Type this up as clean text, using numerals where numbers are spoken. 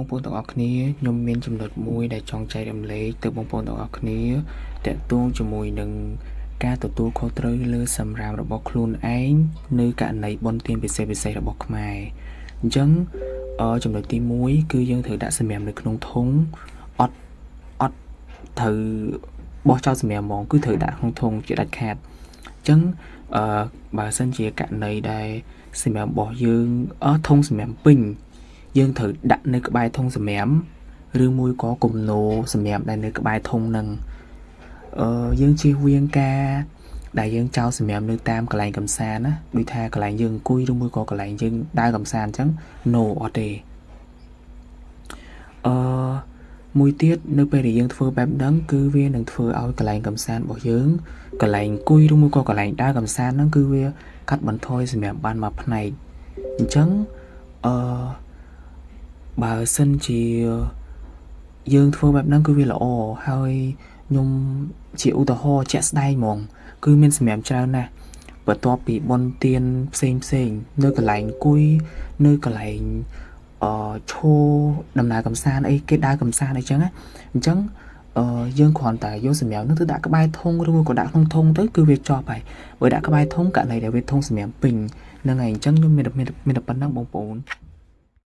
បងប្អូនទាំងអស់គ្នាខ្ញុំមានចំណុចមួយដែលចង់ចែករំលែកទៅបងប្អូនទាំងអស់គ្នាតាក់ទងជាមួយនឹងការទទួលខុសត្រូវលើសម្រាប់របស់ខ្លួនឯងនៅករណីបុណ្យទានពិសេសៗរបស់ខ្មែរអញ្ចឹងចំណុចទី1គឺយើងត្រូវដាក់សម្រាមនៅក្នុងធុងអត់ត្រូវបោះចោលសម្រាមហ្មងគឺត្រូវដាក់ក្នុងធុងជាដាច់ខាតអញ្ចឹងបើសិនជាករណីដែលសម្រាមរបស់យើងធុងសម្រាមពេញយើងត្រូវដាក់នៅក្បែរធុងសម្រាមឬមួយក៏គំនោសម្រាមដែលនៅក្បែរធុងនឹងយើងជៀសវាងការដែលយើងចោលសម្រាមនៅតាមកន្លែងកំសាន្តណាដូចថាកន្លែងយើងអង្គុយឬមួយក៏កន្លែងយើងដើរកំសាន្តអញ្ចឹង no អត់ទេមួយទៀតនៅពេលដែលយើងធ្វើបែបហ្នឹងគឺវានឹងធ្វើឲ្យកន្លែងកំសាន្តរបស់យើងកន្លែងអង្គុយឬមួយក៏កន្លែងដើរកំសាន្តហ្នឹងគឺវាកាត់បន្ថយសម្រាប់បានមួយផ្នែកអញ្ចឹងបើសិនជាយើងធ្វើបែបហ្នឹងគឺវាល្អហើយខ្ញុំជាឧទាហរណ៍ជាក់ស្ដែងហ្មងគឺមានសម្រាប់ច្រើនណាស់បន្ទាប់ពីបុណ្យទានផ្សេងនៅកន្លែងអង្គុយនៅកន្លែងឈោដំណើរកំសាន្តអីគេដើរកំសាន្តអីចឹងណាអញ្ចឹងយើងគ្រាន់តែយកសម្រាប់នោះទៅដាក់ក្បែរធុងឬមួយក៏ដាក់ក្នុងធុងទៅគឺវាចប់ហើយបើដាក់ក្បែរធុងករណីដែលវាធុងសម្រាប់ពេញហ្នឹងហើយអញ្ចឹងខ្ញុំមានតែប៉ុណ្្នឹងបងប្អូន